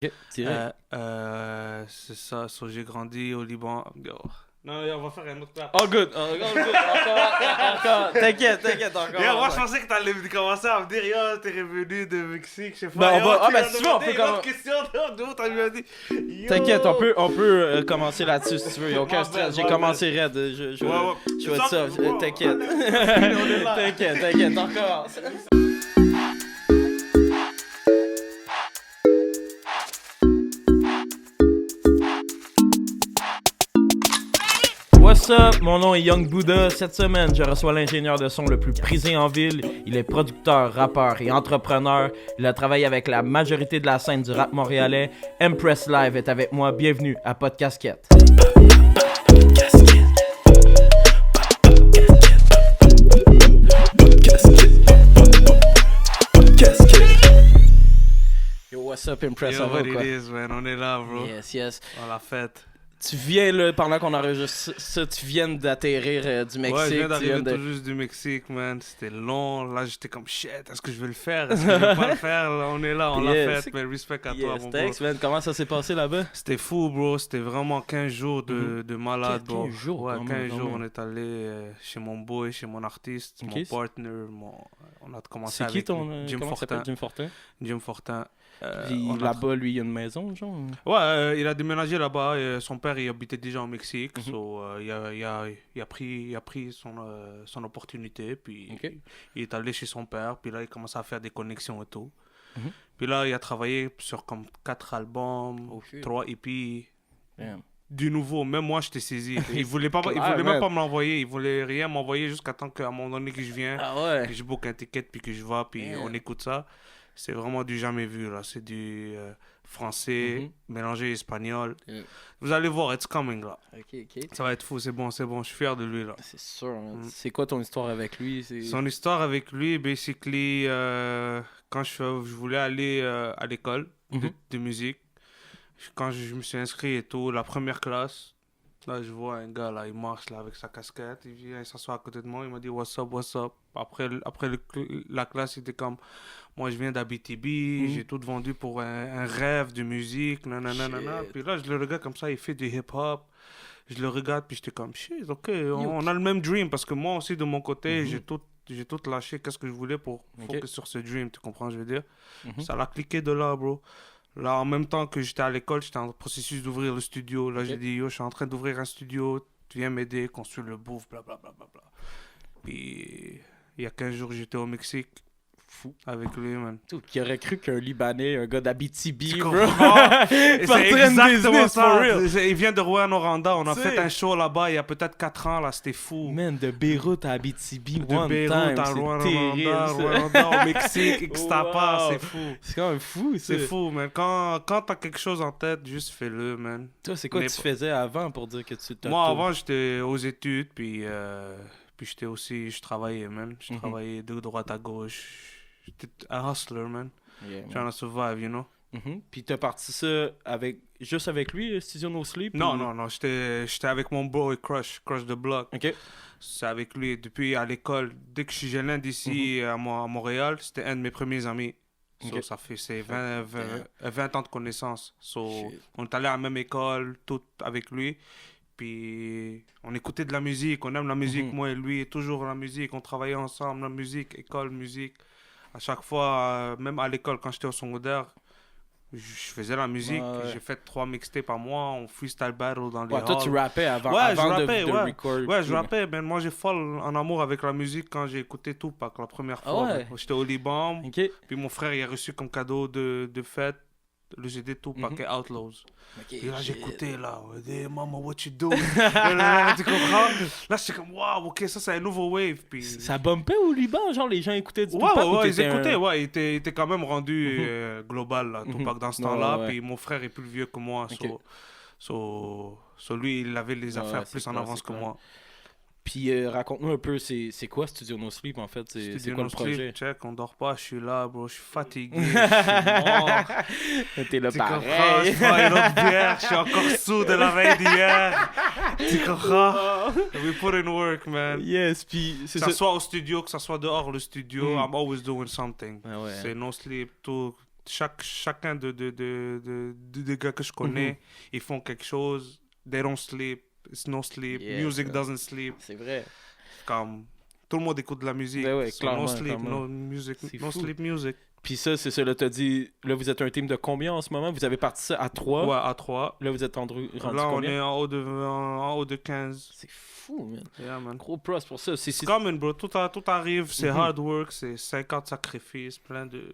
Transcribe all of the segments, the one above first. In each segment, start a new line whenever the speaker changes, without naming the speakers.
Ok, tiré.
C'est ça, j'ai grandi au Liban. Non, on va faire un autre clap.
Oh good, encore. T'inquiète, encore.
Moi, je pensais que t'allais commencer à me dire, yo, t'es revenu de Mexique, je sais
Ben,
pas.
on va-
Tu
ben,
m'as
si tu veux, on
demandé
peut
une autre
comment-
question, d'autres, elle lui a dit, yo.
T'inquiète, on peut commencer là-dessus si tu veux. Y'a aucun stress. J'ai commencé raide. Je vais être ça. T'inquiète.
On est là.
T'inquiète, encore. What's up? Mon nom est Young Buddha. Cette semaine, je reçois l'ingénieur de son le plus prisé en ville. Il est producteur, rappeur et entrepreneur. Il a travaillé avec la majorité de la scène du rap montréalais. Empress Live est avec moi. Bienvenue à Podcasquette. Yo, what's up, Empress?
Yo,
Ça va
what
ou quoi?
it is, man, on est là, bro.
Yes.
On l'a fête.
Tu viens, là, pendant qu'on enregistre ça, tu viens d'atterrir du Mexique.
Ouais, je viens
tu
d'arriver
viens
tout juste du Mexique, man. C'était long. Là, j'étais comme, shit, est-ce que je vais le faire? Est-ce que je vais pas le faire? Là, on est là, on l'a
Yes.
fait. Mais respect à toi,
Yes,
mon
thanks,
bro.
man. Comment ça s'est passé là-bas?
C'était fou, bro. C'était vraiment 15 jours de malade,
15
bro.
jours,
Ouais,
quand
15
même, quand
jours.
même.
On est allé chez mon boy, chez mon artiste,
Ok.
mon partner. On a commencé
C'est qui
avec
ton.
Jim
Comment ça s'appelle?
Fortin.
Jim Fortin?
Jim Fortin.
Puis
on a-
là-bas, lui, il y a une maison, genre?
Ouais, il a déménagé là-bas. Son père, il habitait déjà au Mexique.
Mhm.
So, il a pris son opportunité. Puis
Ok.
il est allé chez son père. Puis là, il commence à faire des connexions et tout.
Mhm.
Puis là, il a travaillé sur comme 4 albums,
Oh, shit.
3 EP.
Damn.
Du nouveau, même moi, j'étais saisi. Il voulait
Ah,
même
man.
pas me l'envoyer. Il voulait rien m'envoyer jusqu'à temps qu'à un moment donné que je viens,
Ah ouais?
que je book un ticket, puis que je vais, puis
Yeah.
on écoute ça. C'est vraiment du jamais vu, là. C'est du français, mélangé espagnol.
Yeah.
Vous allez voir, it's coming, là.
Ok.
Ça va être fou, c'est bon. Je suis fier de lui, là.
C'est sûr, man.
Mm.
C'est quoi ton histoire avec lui?
Son histoire avec lui, basically, quand je voulais aller à l'école
Mhm.
de musique, quand je me suis inscrit et tout, la première classe, là, je vois un gars, là, il marche là avec sa casquette, il vient, il s'assoit à côté de moi, il m'a dit what's up. Après la classe, il était comme, moi, je viens d'Abitibi,
Mhm.
j'ai tout vendu pour un rêve de musique, nanana.
Shit.
Puis là, je le regarde comme ça, il fait du hip-hop. Je le regarde, puis j'étais comme, shit, ok, on a le même dream, parce que moi aussi, de mon côté,
Mhm.
j'ai tout lâché, qu'est-ce que je voulais pour
Ok.
focus sur ce dream, tu comprends, je veux dire.
Mhm.
Ça l'a cliqué de là, bro. Là, en même temps que j'étais à l'école, j'étais en processus d'ouvrir le studio. Là,
Ok.
j'ai dit, yo, je suis en train d'ouvrir un studio, tu viens m'aider, construire le bouffe, blablabla. Puis, il y a 15 jours, j'étais au Mexique. Fou. Avec lui, man.
Tout, qui aurait cru qu'un Libanais, un gars d'Abitibi,
Tu
bro,
comprends? Et
partait
c'est
une
exactement
business for
ça.
real.
Il vient de Rouen-Noranda. On a
Tu
fait
sais.
un show là-bas il y a peut-être 4 ans. Là, c'était fou.
Man, de Beyrouth à Abitibi,
De
one
Beyrouth
time,
à
c'est
Rouen-Noranda,
terrible, ça.
Rouen-Noranda au Mexique, Ixtapa,
Wow.
c'est fou.
C'est quand même fou, ça.
C'est fou, man. Quand t'as quelque chose en tête, juste fais-le, man.
Toi, c'est quoi
Mais
que tu faisais avant pour dire que tu t'as
Moi,
tout-
avant, j'étais aux études, puis j'étais aussi, je travaillais, man. Je
Mhm.
travaillais de droite à gauche. J'étais un hustler, man.
Yeah, man.
Trying to survive, you know?
Mhm. Puis t'as parti ça juste avec lui, le Studio No Sleep?
Non,
ou-
non, j'étais avec mon boy Crush the Block.
Ok.
C'est avec lui depuis à l'école. Dès que je suis jeune d'ici à Montréal, c'était un de mes premiers amis. So,
Ok.
c'est 20 ans de connaissance. So,
Shit.
on est allé à la même école, tout avec lui. Puis on écoutait de la musique, on aime la musique,
Mhm.
moi et lui, toujours la musique. On travaillait ensemble, la musique, école, musique. À chaque fois, même à l'école, quand j'étais au secondaire, je faisais la musique.
Ouais, ouais.
J'ai fait 3 mixtapes par mois, on freestyle battle dans les
Ouais, toi, tu
halls.
rappais avant,
Ouais,
avant
je rappais,
de
ouais.
record.
Ouais, je
tout.
rappais, ben moi j'ai folle en amour avec la musique quand j'ai écouté Tupac la première
Ah
fois.
ouais?
Ben. J'étais au Liban,
Ok.
puis mon frère il a reçu comme cadeau de fête le CD Tupac
Mhm.
et Outlaws.
Ok,
Et là j'ai
shit.
écouté là, hey, mama what you doing? Là, tu comprends? Là j'étais comme waouh, ok ça c'est un nouveau wave. Puis...
Ça bumpait au Liban, genre les gens écoutaient du
Ouais,
Tupac ou
ouais, ils
t'étais un-
écoutaient, ouais, il était quand même rendu
Mhm.
global, là,
Mhm.
Tupac, dans ce
Ouais,
temps-là.
ouais.
Puis mon frère est plus vieux que moi,
Ok.
so lui, il avait les
Ouais,
affaires
c'est
plus en
clair,
avance
c'est
que
clair.
moi.
Puis raconte-nous un peu, c'est quoi Studio No Sleep en fait? C'est
Studio
quoi
No
le projet?
Sleep, check, on dort pas, je suis là, bro, je suis fatigué, je suis mort.
T'es là
Tu comprends?
pareil.
Je prends une autre bière, je suis encore sous de la veille d'hier. Tu comprends? We put in work, man.
Yes, puis
Que
c'est
ça
ça.
soit au studio, que ça soit dehors le studio,
Mm.
I'm always doing something.
Ah ouais.
C'est no sleep, tout. chacun de gars que je connais, ils font quelque chose. They don't sleep. It's no sleep.
Yeah,
Music doesn't sleep.
C'est vrai.
Comme tout le monde écoute de la musique.
Ben ouais,
So,
clairement,
no sleep,
clairement.
no music,
C'est
no
fou.
sleep music.
Puis ça, c'est ça, là, t'as dit, là, vous êtes un team de combien en ce moment? Vous avez parti ça à 3.
Ouais, à 3.
Là, vous êtes rendu
Là, on
combien?
est en haut de 15.
C'est fou, man.
Yeah, man.
Gros pros pour ça.
C'est common, bro. Tout arrive. C'est
Mhm.
hard work. C'est 50 sacrifices. Plein de...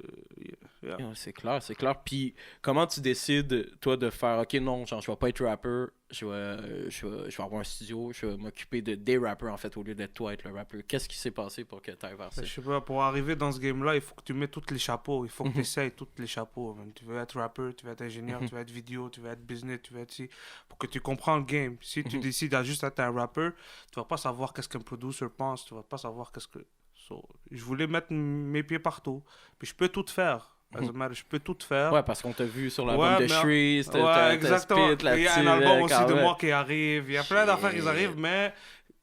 Yeah.
Ouais, c'est clair, c'est clair. Puis comment tu décides, toi, de faire, ok, non, genre, je vais pas être rappeur, je vais avoir un studio, je vais m'occuper des rappeurs, en fait, au lieu d'être toi être le rappeur. Qu'est-ce qui s'est passé pour que tu ailles vers ça?
Je sais pas, pour arriver dans ce game-là, il faut que tu mettes tous les chapeaux. Il faut que
Mhm.
tu essayes tous les chapeaux. Man. Tu veux être rappeur, tu veux être ingénieur, tu veux être vidéo, tu veux être business, tu veux être ci. Pour que tu comprends le game. Si tu décides à juste être un rappeur, tu vas pas savoir qu'est-ce qu'un producer pense. Tu vas pas savoir qu'est-ce que... So, je voulais mettre mes pieds partout. Puis je peux tout faire. Je peux tout faire.
Ouais, parce qu'on t'a vu sur l'album de Shreeze,
Ouais, exactement.
Spit,
Il y a un album aussi de moi qui arrive. Il y a plein d'affaires qui arrivent, mais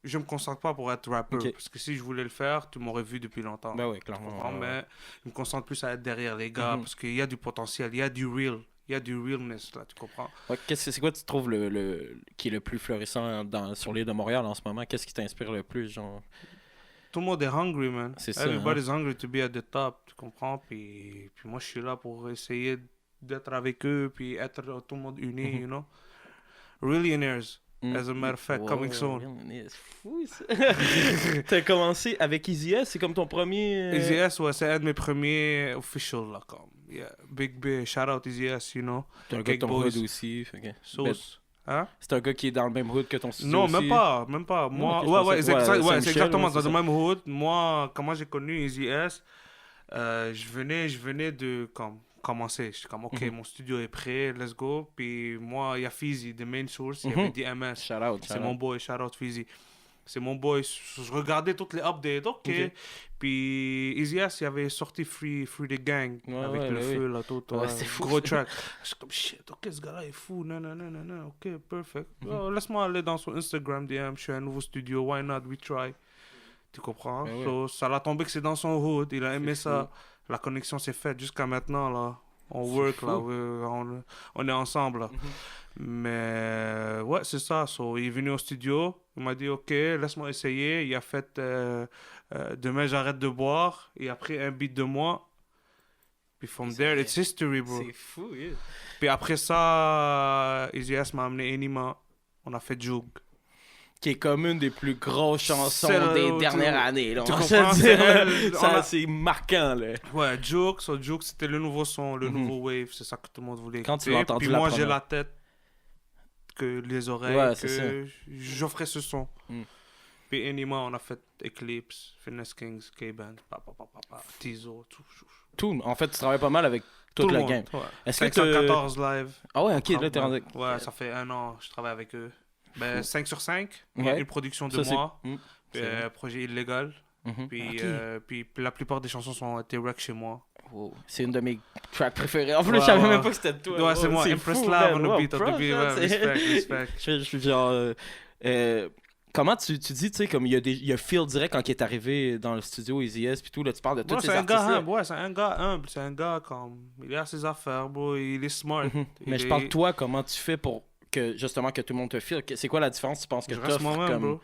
je me concentre pas pour être rappeur.
Ok.
Parce que si je voulais le faire, tu m'aurais vu depuis longtemps.
Ben ouais,
Tu
clairement.
comprends?
ouais.
Mais je me concentre plus à être derrière les gars
Mhm.
parce qu'il y a du potentiel, il y a du real. Il y a du realness là, tu comprends?
Ouais, c'est quoi tu trouves qui est le plus florissant sur l'île de Montréal en ce moment? Qu'est-ce qui t'inspire le plus, genre?
Tout le monde est hungry, man.
C'est ça,
Everybody's hungry to be at the top, tu comprends? Puis moi, je suis là pour essayer d'être avec eux, puis être tout le monde uni, you know? Millionaires, as a matter of fact, coming soon.
C'est fou, ça. T'as commencé avec Easy S, c'est comme ton premier...
Easy S, ouais, c'est un de mes premiers officials, là, comme. Yeah, big, shout out Easy S, you know?
T'es un gars de
Cake
ton
Boys.
hood aussi, fait que...
Sauce. Hein?
C'est un gars qui est dans le même hood que ton studio
Non,
aussi.
même pas. Moi,
ok, je
ouais,
pensais-
c'est
ouais,
c'est
Saint-Michel,
exactement
ouais,
dans
c'est
le
ça.
même hood. Moi, comment j'ai connu Easy S, je venais de commencer. J'étais comme, ok, mon studio est prêt, let's go. Puis moi, il y a Fizzy, The Main Source, il y avait DMS.
Shout out,
C'est mon boy, shout out Fizzy. C'est mon boy. Je regardais toutes les updates, ok. Puis Easy S, il avait sorti Free the Gang
Ouais,
avec
ouais,
le
ouais,
feu, là, tout.
Ouais, c'est fou.
Gros track. Je suis comme, shit, ok, ce gars-là est fou. Non, ok, perfect. Oh, laisse-moi aller dans son Instagram DM. Je suis à un nouveau studio. Why not? We try. Tu comprends?
Ben ouais.
So, ça l'a tombé que c'est dans son hood. Il a aimé
C'est
ça. La connexion s'est faite jusqu'à maintenant, là. On work,
fou.
là. On est ensemble, là. Mais ouais, c'est ça. So, il est venu au studio. Il m'a dit, ok, laisse-moi essayer. Il a fait demain, j'arrête de boire. Il a pris un beat de moi. Puis from there, it's history, bro.
C'est fou, yeah.
Puis après ça, Easy S m'a amené Enima. On a fait Jug.
Qui est comme une des plus grosses chansons
C'est
des
le-
dernières années. Là,
tu
on va
comprends?
se dire,
C'est
là.
elle,
Ça,
on a-
c'est marquant, là.
Ouais, Jug. So, Jug, c'était le nouveau son, le nouveau wave. C'est ça que tout le monde voulait
Quand tu
écouter.
l'as entendu
Puis
la
moi, j'ai
première.
la tête que les oreilles,
Ouais, c'est
que j'offrais ce son.
Mm.
Puis Enima, on a fait Eclipse, Finesse Kings, K-Band, Tizo,
Tout. En fait, tu travailles pas mal avec toute
le
la
monde.
game.
Ouais.
Est-ce que
514 live.
Ah ouais, ok, là, t'es rendu...
Ouais, ça fait 1 an que je travaille avec eux. Ben, 5 sur 5,
Ouais.
une production de
Ça, c'est-
moi,
Mm.
puis,
C'est vrai.
projet illégal.
Mhm.
Puis,
Ok.
puis la plupart des chansons sont été rec chez moi.
Wow. C'est une de mes tracks préférées. En plus,
Ouais,
je savais
ouais.
même pas que c'était de toi.
Ouais, c'est moi,
c'est
Impress
fou,
Love
man.
on the
Wow,
beat,
props,
ouais,
man, c'est-
respect.
Je suis genre... comment tu dis, tu sais, comme il y a Phil direct quand il est arrivé dans le studio Easy S, puis tout, là, tu parles de tous
Ouais,
ces
c'est un gars
artistes-là.
humble, ouais, c'est un gars humble, c'est un gars comme... Il a ses affaires, bro, il est smart.
Mhm. Mais
Il
je
est-
parle de toi, comment tu fais pour que, justement, que tout le monde te file? C'est quoi la différence, tu penses, que
Je
tu
reste
offres
moi-même,
comme...
bro.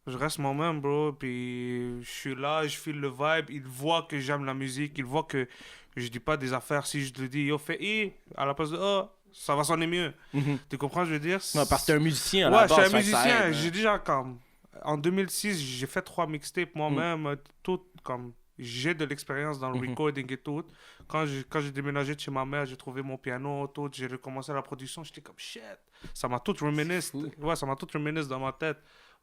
Je reste moi-même, bro, puis je suis là, je file le vibe, il voit que j'aime la musique, il voit que je dis pas des affaires, si je te dis, yo, fais I, à la place de A, ça va sonner mieux.
Mhm.
Tu comprends ce que je veux dire?
Ouais, parce que t'es un musicien à la
Ouais, je
base.
suis un
fait que ça
musicien,
aide,
j'ai
hein.
déjà comme... En 2006, j'ai fait 3 mixtapes moi-même, tout comme... J'ai de l'expérience dans le recording et tout. Quand j'ai déménagé de chez ma mère, j'ai trouvé mon piano, tout. J'ai recommencé la production. J'étais comme shit. Ça m'a tout reminisce.
fou.
Ouais, ça m'a tout reminisce dans ma tête.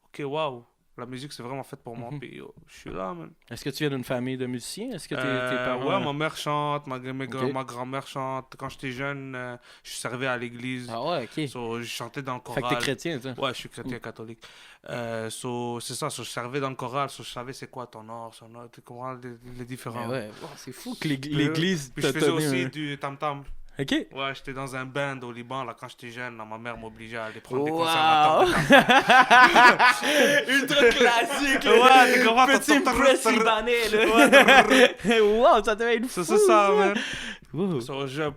Ok, waouh. La musique, c'est vraiment fait pour moi. Puis yo, je suis là, man.
Est-ce que tu viens d'une famille de musiciens? Est-ce que tes parents...
Ouais, ma mère chante, ma
Ok.
grand-mère chante. Quand j'étais jeune, je servais à l'église.
Ah ouais, ok.
So, je chantais dans le
Fait
choral.
que t'es chrétien, toi.
Ouais, je suis chrétien catholique. C'est ça, je servais dans le choral, je savais c'est quoi ton or, son or, tu comprends les différents.
Mais ouais, wow, c'est fou que l'église
Puis je
t'a
faisais
donné
aussi
un...
du tam-tam.
Ok.
Ouais, j'étais dans un band au Liban, là, quand j'étais jeune, là, ma mère m'obligeait à aller prendre des
Wow!
concerts à tam-tam.
Ultra classique,
Ouais, tu comprends,
Petit
tam-tam,
press
tam-tam.
libanais, là. Wow, ça devait être fou,
C'est ça, man.
Wow.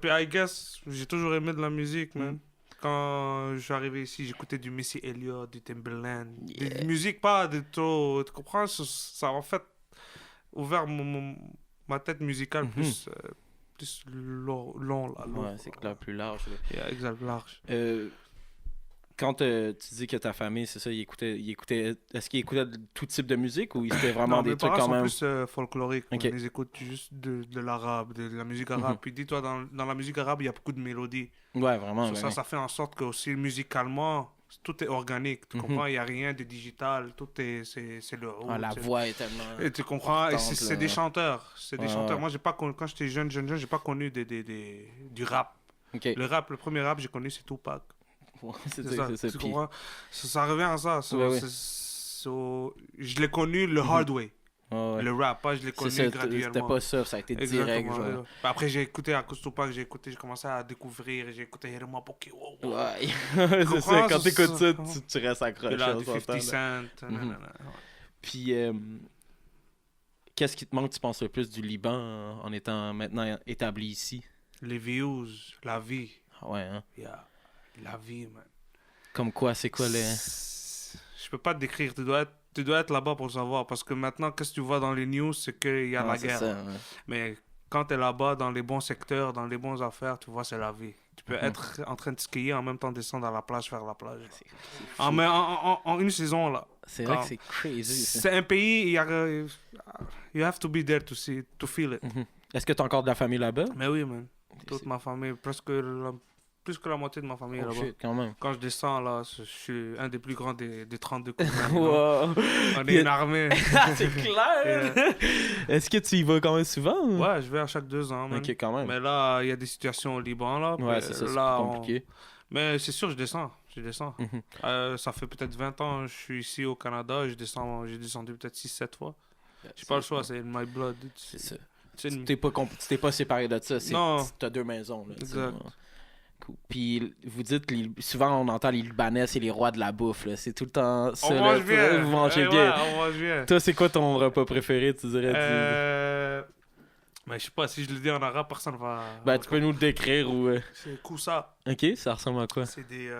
Puis I guess, j'ai toujours aimé de la musique, man. Quand je suis arrivé ici, j'écoutais du Missy Elliott, du Timbaland. Des musiques pas de trop... Tu comprends? Ça a en fait ouvert ma tête musicale plus long, là.
Ouais, c'est clair, plus large.
Yeah, exact, large.
Quand tu dis que ta famille, c'est ça, ils écoutaient, est-ce qu'ils écoutaient tout type de musique ou c'était vraiment
Non,
des
mes
trucs
parents
quand même?
sont plus folkloriques.
Ok.
Ils écoutent juste de l'arabe, de la musique arabe. Puis dis-toi, dans la musique arabe, il y a beaucoup de mélodies.
Ouais, vraiment.
Ça fait en sorte que aussi musicalement, tout est organique. Tu comprends? Il n'y a rien de digital. C'est le haut.
La voix est tellement...
Et tu comprends? Et c'est des chanteurs. C'est des chanteurs.
Ouais.
Moi, j'ai pas connu, quand j'étais jeune, j'ai pas connu du rap.
Ok.
Le premier rap, j'ai connu, c'est Tupac.
Ouais,
C'est
ça.
ça. Tu
Puis-
comprends? Ça revient à ça.
Ouais.
Je l'ai connu le hard way.
Ouais.
Le rap, pas je l'ai
C'est
connu
ça,
graduellement.
c'était pas ça, ça a été direct.
Exactement,
Genre.
ouais. Après, j'ai écouté à cause de Tupac, j'ai commencé à découvrir, j'ai écouté Herma Poké. Wow.
Ouais, c'est ça,
comprends,
quand t'écoutes ça,
ça.
tu restes accroché.
De là,
on
du
s'entend,
50
là.
Cent. nanana, ouais.
Puis, qu'est-ce qui te manque, tu penses, le plus du Liban en étant maintenant établi ici?
Les views, la vie.
Ah ouais, hein?
Yeah. La vie, man.
Comme quoi, c'est quoi les...
Je peux pas te décrire, tu dois être là-bas pour savoir. Parce que maintenant, qu'est-ce que tu vois dans les news, c'est qu'il y a
Ouais,
la
c'est
guerre.
ça, ouais.
Mais quand tu es là-bas, dans les bons secteurs, dans les bonnes affaires, tu vois, c'est la vie. Tu peux être en train de skier, en même temps descendre à la plage, faire la plage.
C'est
En une saison, là.
c'est vrai
Quand-
que c'est crazy. Ça.
C'est un pays, you have to be there to feel it.
Est-ce que t'as encore de la famille là-bas?
Mais oui, man. Toute ma famille, plus que la moitié de ma famille est
Oh
là-bas.
shit, quand même.
Quand je descends, là, je suis un des plus grands des 32 cousins.
Wow.
On est une armée.
C'est clair! Est-ce que tu y vas quand même souvent? Ou?
Ouais, je vais à chaque 2 ans, man.
Ok, quand même.
Mais là, il y a des situations au Liban, là.
Ouais,
puis
c'est ça, c'est
là,
plus compliqué.
Mais c'est sûr, je descends.
Mhm.
Ça fait peut-être 20 ans que je suis ici au Canada. J'ai descendu peut-être 6-7 fois. J'ai pas le choix, c'est in my blood.
C'est ça.
C'est
Tu
une-
t'es pas séparé de ça.
Non.
T'as deux maisons. Là, tu sais,
Exact.
ouais. Cool. Puis vous dites, souvent on entend les Libanais, c'est les rois de la bouffe. Là. C'est tout le temps ça.
On
là.
mange bien.
Vous mangez
Eh
bien.
ouais, on mange bien.
Toi, c'est quoi ton repas préféré, tu dirais?
Mais je sais pas, si je le dis en arabe, personne va...
Ben, tu peux nous le décrire ou...
C'est koussa.
Ok, ça ressemble à quoi?
C'est des...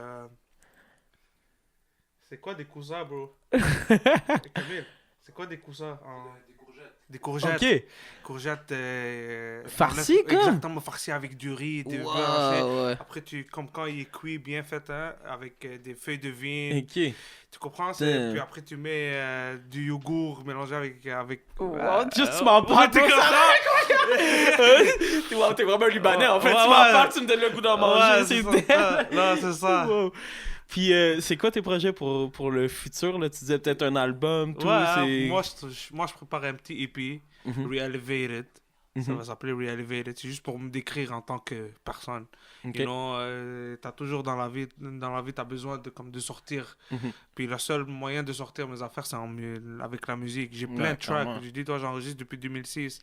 C'est quoi des koussa, bro? Camille, c'est quoi des koussa? Des courgettes.
Ok.
Courgettes...
Farcies, quoi?
Exactement, farcies avec du riz, des
Wow,
beurre.
ouais.
Après, comme quand il est cuit, bien fait, hein, avec des feuilles de vigne.
Ok.
Tu comprends?
Damn.
Puis après, tu mets du yogourt mélangé avec
Juste, tu m'en parles.
t'es comme
Wow, t'es vraiment un Libanais, en fait.
Ouais,
tu m'en
ouais.
parles, tu me donnes le goût d'en manger.
Ouais,
c'est
ça.
dead.
Non, c'est ça.
Wow. Puis, c'est quoi tes projets pour le futur, là? Tu disais peut-être un album, tout.
Ouais,
c'est...
moi, je prépare un petit EP,
Mhm.
Re-Elevated. Ça
Mhm.
va s'appeler Re-Elevated. C'est juste pour me décrire en tant que personne.
Ok.
You know, t'as toujours dans la vie, t'as besoin de sortir.
Mhm.
Puis le seul moyen de sortir mes affaires, c'est avec la musique. J'ai plein
Ouais,
de tracks.
clairement.
Je dis, toi, j'enregistre depuis 2006.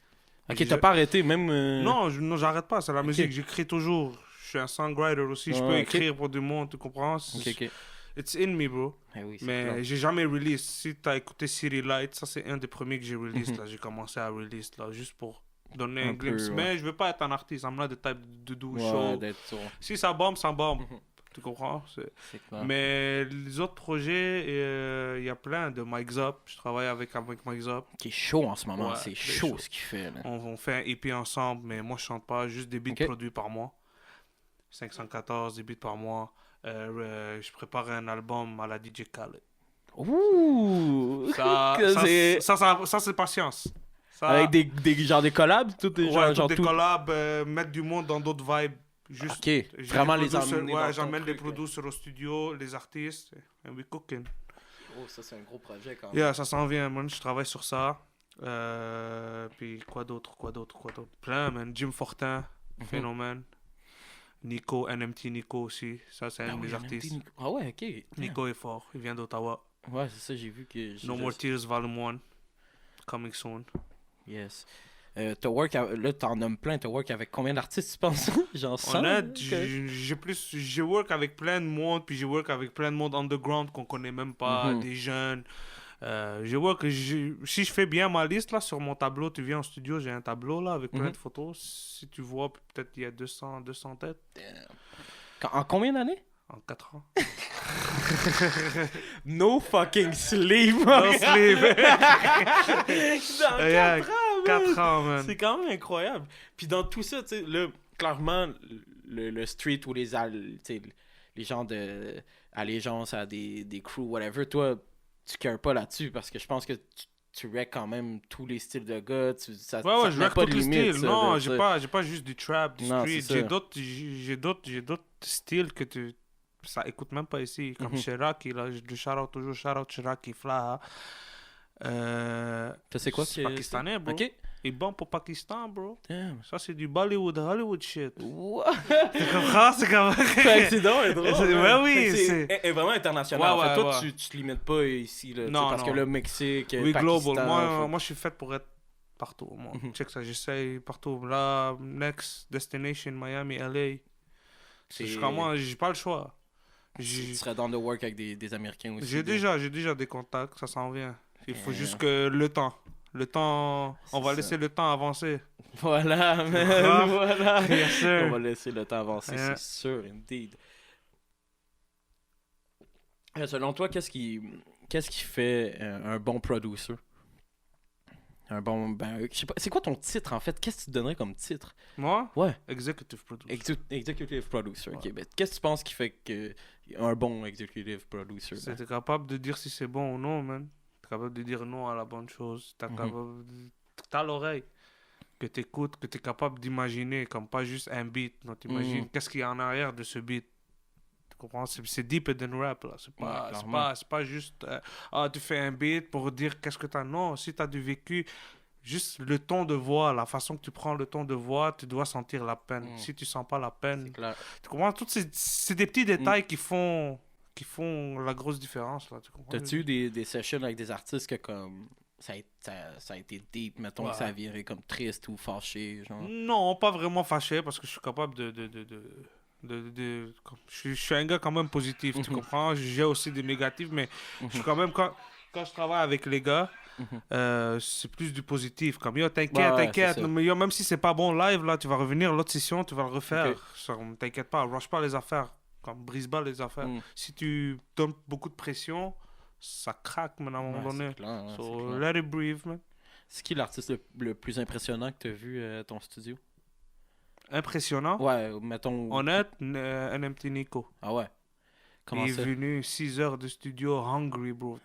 Ok,
J'ai-
t'as pas arrêté, même...
Non, j'arrête pas, c'est la musique. J'écris toujours. Je suis un songwriter aussi. Je
Ah,
peux
ok.
écrire pour du monde, tu comprends?
Ok.
It's in me, bro.
Eh oui, c'est
Mais
clair.
j'ai jamais release. Si t'as écouté City Light, ça c'est un des premiers que j'ai release.
Mhm.
Là, j'ai commencé à release là, juste pour donner
Un
un glimpse.
peu, ouais.
Mais je veux pas être un artiste. I'm not the type de do
Ouais,
show.
d'être sur...
Si ça bombe, ça bombe.
Mhm.
Tu comprends?
C'est clair.
Mais les autres projets, il y a plein de Mike Zop. Je travaille avec Mike Zop.
Qui est chaud en ce moment,
Ouais,
c'est
c'est
chaud
chaud.
ce qu'il fait, là.
On fait un EP ensemble, mais moi je chante pas, juste des beats
Ok.
produits par mois. 514 des beats par mois. Je prépare un album à la DJ Khaled.
Ouh!
Ça,
C'est-
ça, c'est patience. Ça,
Avec des collabs, tout des
ouais,
genre
des
tout.
collabs, mettre du monde dans d'autres vibes. Juste,
Ok,
j'ai
vraiment
des
les
producers-
emmener dans
Ouais,
ton
j'emmène les
truc, là.
producers au studio, les artistes, and we cooking.
Oh, ça c'est un gros projet quand même.
Yeah, ça s'en vient, man. Je travaille sur ça. Puis quoi d'autre? Plein, man. Jim Fortin,
Mhm.
Phénomène. Nico, NMT Nico aussi. Ça, c'est un
Ah
des
oui,
artistes.
Nico. Ah ouais, ok.
Nico est fort. Il vient d'Ottawa.
Ouais, c'est ça, j'ai vu que...
No More Tears Volume 1. Coming soon.
Yes. T'as work, là t'en nommes plein, t'as work avec combien d'artistes tu penses? Genre 100?
Honnête, j'ai work avec plein de monde, puis j'ai work avec plein de monde underground qu'on connaît même pas,
Mhm.
des jeunes. Je vois que si je fais bien ma liste, là, sur mon tableau, tu viens en studio, j'ai un tableau, là, avec plein de photos. Si tu vois, peut-être il y a 200 têtes.
En combien d'années?
En 4 ans.
No fucking sleep,
No sleep.
Dans 4 ans, man.
4 ans, man.
C'est quand même incroyable. Puis dans tout ça, tu sais, là, clairement, le street ou tu sais, les gens de allégeance à des crews, whatever, toi, tu cares pas là-dessus parce que je pense que tu wreck quand même tous les styles de gars. Ça
Je wreck
pas
tous
de
les
limite.
styles. Non, j'ai pas juste du trap, du
Non,
street.
c'est ça.
J'ai d'autres styles que ça écoute même pas ici. Comme Cheraki, là, je shout-out toujours, shout-out Cheraki, Flaha.
Ça, c'est quoi?
C'est pakistanais, bro.
Ok.
Il est bon pour Pakistan, bro.
Damn.
Ça, c'est du Bollywood, Hollywood shit.
What?
Tu comprends? C'est comme...
C'est drôle, drôle.
Ouais, oui,
c'est vraiment international.
Ouais,
en fait, toi,
ouais.
tu te limites pas ici, là,
Non,
parce
non.
que le Mexique,
Oui,
Pakistan...
global. Moi, je suis fait pour être partout. Moi. Check ça, j'essaye partout. Là, next destination, Miami, LA. Jusqu'à moi, j'ai pas le choix.
Tu serais dans le work avec des Américains aussi.
J'ai déjà des contacts, ça s'en vient. Il faut juste que le temps, on va laisser le temps avancer.
Voilà, man, voilà.
Yes, sir.
On va laisser le temps avancer,
Yeah.
c'est sûr, indeed. Selon toi, qu'est-ce qui fait un bon producer? Un bon... je sais pas, c'est quoi ton titre, en fait? Qu'est-ce que tu te donnerais comme titre?
Moi?
Ouais.
Executive producer.
Executive producer, ok.
Ouais.
Ben, qu'est-ce que tu penses qui fait un bon executive producer?
C'est t'es capable de dire si c'est bon ou non, man. T'es capable de dire non à la bonne chose. T'as l'oreille. Que t'écoutes, que t'es capable d'imaginer, comme pas juste un beat. Non, t'imagines qu'est-ce qu'il y a en arrière de ce beat. Tu comprends? C'est deeper than rap, là. C'est pas juste, tu fais un beat pour dire qu'est-ce que t'as. Non, si t'as du vécu, juste le ton de voix, la façon que tu prends le ton de voix, tu dois sentir la peine. Si tu sens pas la peine, tu comprends? C'est des petits détails qui font la grosse différence, là. Tu comprends?
T'as-tu eu des sessions avec des artistes que comme ça a été deep, mettons, que ça a viré comme triste ou fâché, genre?
Non, pas vraiment fâché parce que je suis capable je suis un gars quand même positif, tu comprends? J'ai aussi des négatifs, mais je suis quand même, quand je travaille avec les gars, c'est plus du positif. Comme yo, t'inquiète. Mais yo, même si c'est pas bon live, là, tu vas revenir l'autre session, tu vas le refaire. T'inquiète pas, rush pas les affaires. Comme brise pas les affaires. Si tu donnes beaucoup de pression, ça craque, man, à un moment donné.
Clair,
So, let it breathe, man.
C'est qui l'artiste le plus impressionnant que t'as vu à ton studio?
Impressionnant?
Ouais, mettons...
Honnête, NMT Nico.
Ah ouais? Comment
il
ça?
est venu 6 heures de studio, hungry, bro.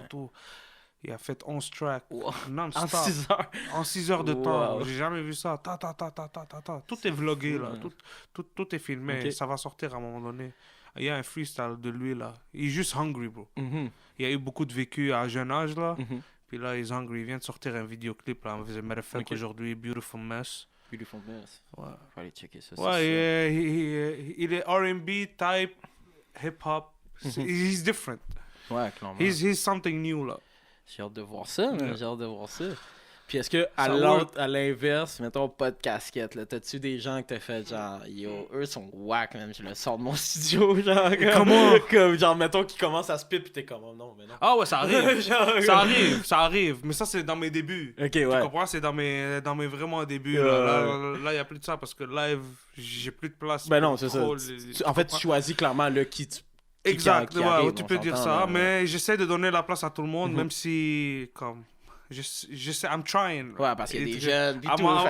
Tout. Il a fait 11 tracks, non-stop.
En 6 heures?
En 6 heures de temps. J'ai jamais vu ça. Tout est vlogué, là. Tout est filmé.
Okay.
Ça va sortir à un moment donné. Il y a un freestyle de lui, là. Il est juste hungry, bro. Il a eu beaucoup de vécu à un jeune âge, là. Puis là, il est hungry. Il vient de sortir un vidéoclip, là. As a matter of fact, aujourd'hui, Beautiful Mess.
Beautiful Mess.
Ouais.
Faut aller checker ça.
Ouais, il est R&B type, hip-hop. He's different.
Ouais, clairement.
He's something new, là.
J'ai hâte de voir ça, man. J'ai hâte de voir ça. Puis est-ce que à l'inverse, mettons pas de casquette, là, t'as-tu des gens que t'as fait genre yo, eux sont whack, même je le sors de mon studio, genre
comment?
Comme genre mettons qu'ils commencent à spit pis t'es comme oh, non mais non.
Ah ouais, ça arrive.
Genre,
ça arrive, mais ça c'est dans mes débuts.
OK, ouais.
Tu comprends, c'est dans mes vraiment débuts. Là, y a plus de ça parce que live, j'ai plus de place.
Ben non, c'est ça. En fait, tu choisis clairement le qui tu
exact,
qui arrive,
tu peux dire ça, mais j'essaie de donner la place à tout le monde, même si comme je sais, I'm trying.
Ouais, parce qu'il y a des jeunes, pis tout.
I'm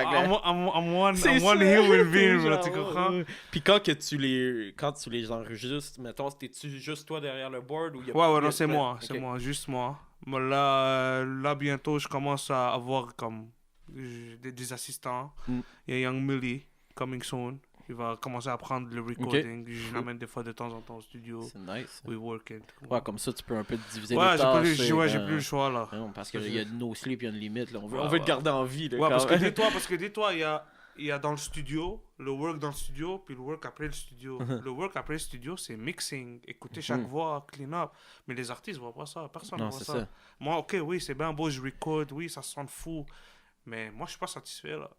one human being, tu comprends?
Puis quand tu les enregistres, mettons, t'es-tu juste toi derrière le board ou y a
Ouais, non, c'est moi, juste moi. Mais là, bientôt, je commence à avoir comme des assistants. Il y a Young Millie, coming soon. Il va commencer à prendre le recording. Je l'amène des fois de temps en temps au studio.
C'est nice.
We working.
Ouais, comme ça, tu peux un peu diviser les tâches.
J'ai plus le choix, là.
Non, parce qu'il y a no sleep, il y a une limite. Là. On veut le garder en vie. Là,
ouais, parce que dis-toi, il y a dans le studio, le work dans le studio, puis le work après le studio. Le work après le studio, c'est mixing, écouter chaque voix, clean up. Mais les artistes ne voient pas ça. Personne ne voit ça. Moi, ok, oui, c'est bien beau, je record, oui, ça sonne fou. Mais moi, je suis pas satisfait, là.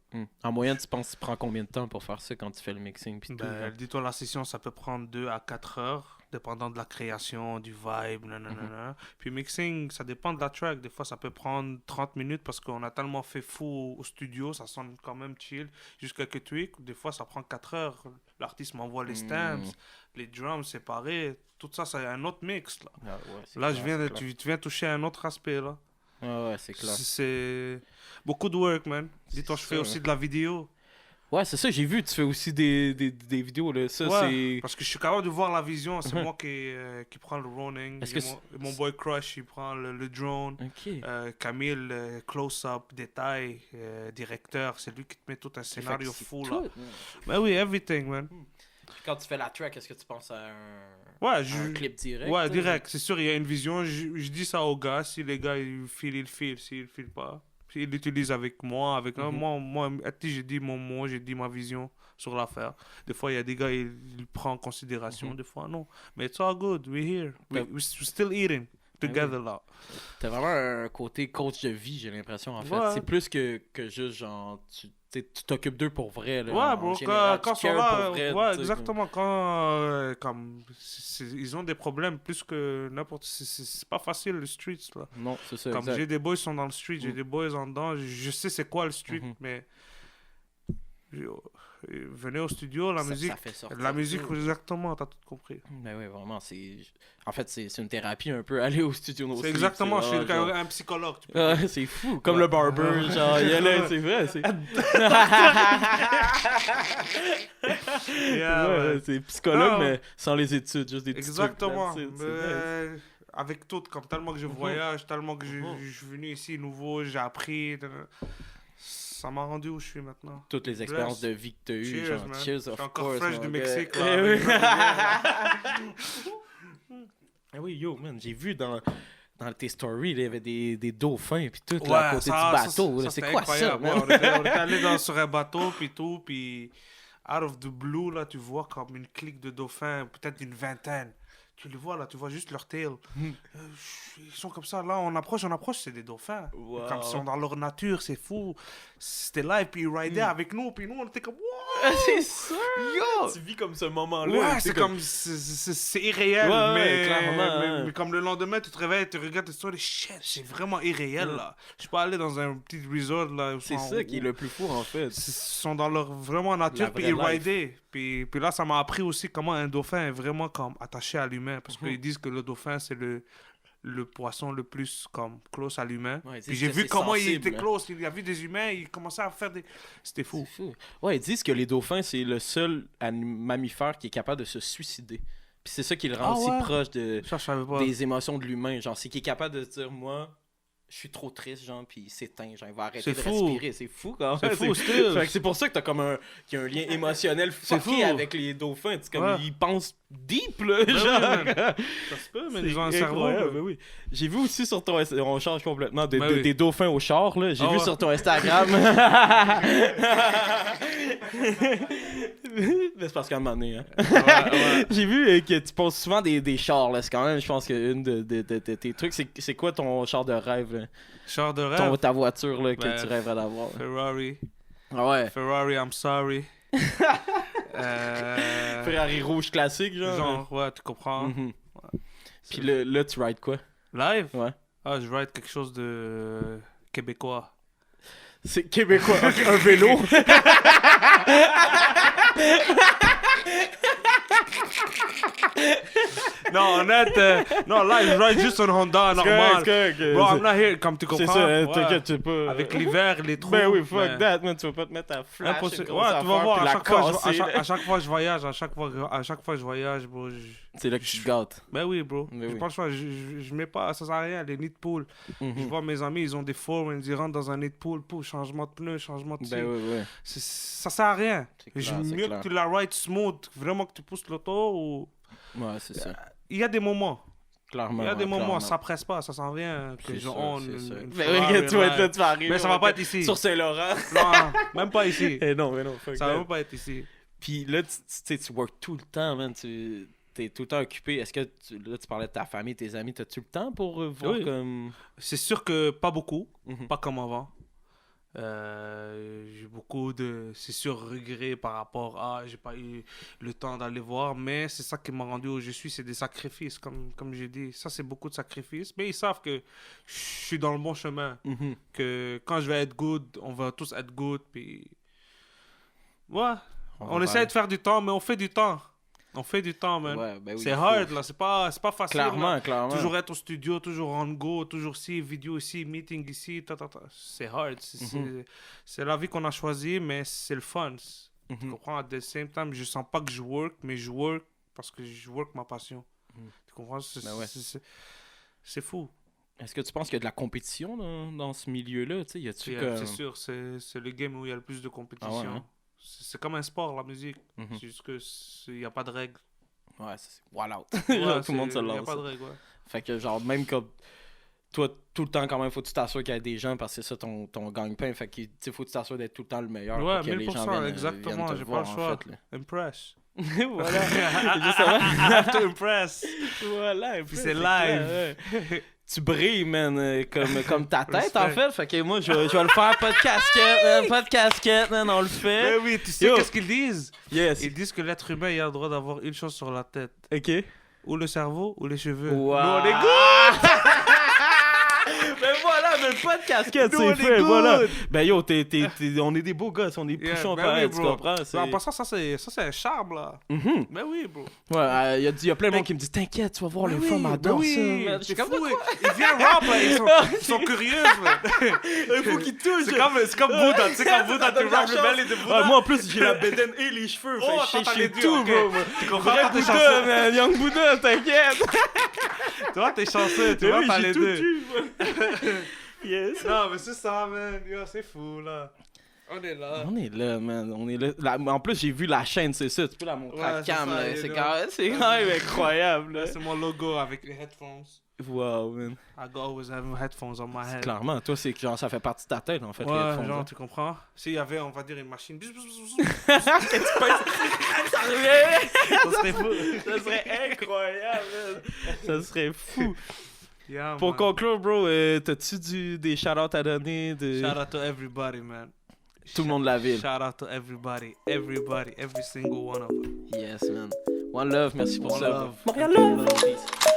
En moyenne, tu prends combien de temps pour faire ça quand tu fais le mixing? Pis
dis-toi, la session, ça peut prendre 2 à 4 heures. dépendant de la création, du vibe, nanana. Puis mixing, ça dépend de la track. Des fois, ça peut prendre 30 minutes parce qu'on a tellement fait fou au studio, ça sonne quand même chill, juste quelques tweaks. Des fois, ça prend 4 heures. L'artiste m'envoie les stamps, les drums séparés. Tout ça, c'est un autre mix. Là,
Ah, ouais, c'est
là
clair,
tu viens toucher un autre aspect. Là.
ouais, c'est clair.
C'est beaucoup de work, man. Dis-toi, je fais aussi de la vidéo.
Ouais, c'est ça, j'ai vu, tu fais aussi des vidéos, là. Ça, c'est...
Parce que je suis capable de voir la vision. C'est moi qui prend le running.
Est-ce que
mon boy Crush, il prend le drone.
Ok.
Camille, close-up, détail, directeur. C'est lui qui te met tout un scénario fou, là. Ben oui, everything, man.
Puis quand tu fais la track, est-ce que tu penses à
Ouais,
un clip direct?
Ouais, direct. C'est sûr, il y a une vision. Je dis ça aux gars. Si les gars, ils filent. S'ils filent pas. Ils l'utilisent avec moi, moi, j'ai dit mon mot, j'ai dit ma vision sur l'affaire. Des fois, il y a des gars, ils prennent en considération, des fois, non. Mais it's all good, we're here. We're still eating together, là.
T'as vraiment un côté coach de vie, j'ai l'impression, en fait.
Ouais.
C'est plus que juste, genre, tu t'occupes d'eux pour vrai, là.
Ouais,
en
bro,
général,
quand
tu
ils sont
cares
là,
pour vrai,
ouais,
tu sais,
exactement, quand, comme, ils ont des problèmes plus que n'importe, c'est pas facile, le street, là.
Non, c'est ça,
Comme
exact.
j'ai des boys qui sont dans le street, j'ai des boys en dedans, je sais c'est quoi le street, mais venez au studio, la musique,
ça fait sortir
la musique,
tout.
exactement, t'as tout compris.
Ben oui, vraiment, en fait, c'est une thérapie un peu, aller au studio aussi.
C'est exactement, je suis
genre...
un psychologue. Tu peux
c'est fou, comme le barber, genre, il y a là, c'est vrai, c'est... c'est psychologue, mais sans les études, juste des petits
exactement.
trucs.
Avec tout, comme tellement que je voyage, tellement que je suis venu ici nouveau, j'ai appris. Ça m'a rendu où je suis maintenant.
Toutes les expériences de vie que tu as eues.
Cheers,
genre,
man.
cheers,
Je suis
of
encore
course,
fresh du
mon
Mexique.
gars.
Là,
Ah oui, yo, man, j'ai vu dans tes stories, là, il y avait des dauphins et tout,
ouais,
là, à côté
ça,
du bateau.
ça,
là. C'est
c'était
quoi ça,
incroyable.
man?
Ouais, on était allé sur un bateau, puis tout, puis out of the blue, là, tu vois comme une clique de dauphins, peut-être d'une vingtaine. Tu les vois, là, tu vois juste leur tail. Ils sont comme ça, là, on approche, c'est des dauphins.
Wow.
Comme ils sont dans leur nature, c'est fou. C'était là, et puis ils ridaient avec nous, puis nous, on était comme,
C'est sûr!
Yo!
Tu vis comme ce moment-là.
Ouais,
tu sais,
c'est comme, c'est irréel,
Ouais,
mais,
clairement,
mais comme le lendemain, tu te réveilles, tu regardes tes stories, shit, c'est vraiment irréel, là. Je peux aller dans un petit resort, là.
C'est ça qui est le plus fou, en fait.
Ils sont dans leur vraiment nature,
La
puis
vraie
ils
life.
ridaient. Puis là, ça m'a appris aussi comment un dauphin est vraiment comme attaché à l'humain. Parce
Mhm.
qu'ils disent que le dauphin, c'est le poisson le plus comme close à l'humain.
Ouais, ils disent
Puis j'ai
que
vu
c'est
comment il
sensible,
était
hein.
close. Il a vu des humains, il commençait à faire des... C'était fou.
C'est fou. Ouais, ils disent que les dauphins, c'est le seul mammifère qui est capable de se suicider. Puis c'est ça qui le rend
Ah
aussi
ouais?
proche de,
Ça, je savais pas.
des émotions de l'humain. Genre, c'est qu'il est capable de se dire, moi, je suis trop triste, genre, puis il s'éteint, genre, il va arrêter
C'est
de
fou.
respirer. C'est fou, quand même.
C'est fou, still.
Fait que c'est pour ça que t'as comme qu'il y a un lien émotionnel
C'est
fucké
fou.
avec les dauphins. C'est comme,
Ouais.
ils pensent deep, là,
Ben oui,
genre.
man. Ça se peut, mais ils ont un cerveau.
incroyable,
là.
ben oui. J'ai vu aussi sur ton on change complètement
Ben oui.
des dauphins au char, là. J'ai
Ah
vu
ouais.
sur ton Instagram. Mais c'est parce qu'à un moment donné, hein.
Ouais.
J'ai vu que tu poses souvent des chars, là. C'est quand même, je pense, une de tes trucs. C'est quoi ton char de rêve, là?
Char de rêve.
Ta voiture, là, que
Ben,
tu rêverais d'avoir? là?
Ferrari.
Ah ouais.
Ferrari, I'm sorry.
Ferrari rouge classique, genre.
Genre, ouais, tu comprends.
Mhm. Puis là, tu rides quoi?
Live?
Ouais.
Ah, je ride quelque chose de québécois.
C'est québécois. Un vélo.
Non, honnête, non, là, je ride juste un Honda normal. Bro, I'm not here, comme tu comprends.
C'est ça,
Ouais.
t'inquiète, tu sais pas.
Avec l'hiver, les trous.
Ben oui, fuck
ben,
that, man. Tu vas pas te mettre à flash.
impossible.
une
Ouais,
grosse
tu vas
affaire,
voir,
puis
à
la
chaque, fois,
casser, là.
à chaque fois je voyage, à chaque fois je voyage, bro.
C'est là que tu te gâtes.
Ben oui, bro.
Ben
J'ai
oui.
pas le choix, je mets pas, ça sert à rien, les nids de poule. Je vois mes amis, ils ont des fours, ils rentrent dans un nid de poule, changement de pneus, changement de
Ben oui, oui.
Ça sert à rien.
C'est clair, c'est
Mieux
clair.
que tu la rides smooth, vraiment que tu pousses l'auto ou...
Ouais, c'est ça.
Il y a des moments.
Clairement.
Il y a des
ouais,
moments,
clairement.
ça presse pas, ça s'en vient. Que
C'est
je
ça,
own
c'est ça.
une
Ben
Ferrari,
oui, tu vas être là,
ouais.
tu vas arriver.
Mais ça va
on
pas
va
être ici.
Sur Saint-Laurent.
Non, même pas ici.
Eh non, mais non, fuck
Ça va
that.
même pas être ici.
Puis là, tu sais, tu work tout le temps, man. Tu es tout le temps occupé. Est-ce que, là, tu parlais de ta famille, tes amis. T'as-tu le temps pour voir
Oui.
comme...
C'est sûr que pas beaucoup,
Mhm.
pas comme avant. J'ai beaucoup de, c'est sûr, regrets par rapport à j'ai pas eu le temps d'aller voir, mais c'est ça qui m'a rendu où je suis, c'est des sacrifices, comme j'ai dit. Ça, c'est beaucoup de sacrifices, mais ils savent que je suis dans le bon chemin, que quand je vais être good, on va tous être good, puis ouais, on essaie de faire du temps, mais on fait du temps. On fait du temps, man.
Ouais, ben oui,
c'est hard, là. C'est pas facile.
Clairement,
là.
clairement.
Toujours être au studio, toujours on go, toujours ici, vidéo ici, meeting ici, C'est hard. C'est la vie qu'on a choisie, mais c'est le fun. Tu comprends? At the same time, je sens pas que je work, mais je work parce que je work ma passion. Tu comprends? C'est fou.
Est-ce que tu penses qu'il y a de la compétition dans ce milieu-là? Tu sais, y a-tu comme...
C'est sûr, c'est le game où il y a le plus de compétition.
Ah ouais, hein?
C'est comme un sport, la musique. C'est juste qu'il n'y a pas de règles.
Ouais, c'est wild out.
Ouais,
Genre, tout le monde se
Il n'y a
lance.
pas de règles, ouais.
Fait que genre, même comme... Toi, tout le temps, quand même, faut que tu t'assures qu'il y a des gens parce que c'est ça ton gagne-pain. Fait que, tu sais, faut que tu t'assures d'être tout le temps le meilleur.
Ouais,
pour que les gens
1000%,
viennent,
exactement.
viennent te
J'ai pas
voir,
le choix.
en fait, là.
Impress.
Voilà. Justement.
I have to impress.
Voilà.
Puis c'est live.
Ouais. Tu brilles, man, comme ta tête, en
Respect.
fait. Fait que moi, je vais le faire. Pas de casquette, man, pas de casquette, man, on le fait.
Mais oui, tu sais
Yo.
qu'est-ce qu'ils disent?
Yes.
Ils disent que l'être humain il a le droit d'avoir une chose sur la tête.
OK.
Ou le cerveau, ou les cheveux.
Wow.
Nous, on est good!
Ben voilà, même pas de casquette,
Nous,
c'est
on est
fait,
good.
voilà. Ben yo, on est des beaux gosses, on est
Yeah,
pouchons
ben
pareil,
oui,
tu
bro.
comprends?
Mais en passant, ça c'est un charme, là.
Mhm.
Mais oui, bro.
Ouais, il y a plein de monde qui me dit t'inquiète, tu vas voir, les femmes adorent ça. Man. Je suis
C'est
comme
fou,
quoi?
Ils viennent rap, là. Ils sont curieux, man.
Il faut qu'ils touchent.
C'est comme Bouddha. Tu sais, comme Bouddha, tu rappes le bel et de Bouddha.
Moi en plus, j'ai la bédaine et les cheveux.
Oh,
fait que
t'as
je
les
sais
deux,
tout,
ok.
bro.
Tu comprends
Vrai
pas tes
Bouddha,
chansons.
man. Young Bouddha, t'inquiète.
Tu vois, t'es chanceux. Tu
Mais
vois,
oui,
t'as
j'ai
les
tout
deux.
eu, moi. Yes.
Non, mais c'est ça, man. Yo, c'est fou, là. On est là.
On est là, man. On est là. En plus, j'ai vu la chaîne, c'est ça. Tu peux la montrer
Ouais,
à
c'est
cam,
ça,
là.
you
C'est
know.
quand même incroyable, là.
Là, c'est mon logo avec les headphones.
Wow, man.
I go always have headphones on my head.
Clairement, toi, c'est que genre, ça fait partie de ta tête, en fait. les
Ouais,
headphones,
genre,
hein.
tu comprends? S'il y avait, on va dire, une machine.
Ça revient.
Ça serait fou.
Ça serait incroyable, man. Ça serait fou.
Yeah,
Pour
man.
conclure, bro, t'as-tu des shout-outs à donner de
Shout out to everybody, man.
tout le monde de la ville?
Shout out to everybody. Everybody. Every single one of them.
Yes, man. One love, merci pour
One
ça.
love.
Montréal love. Peace.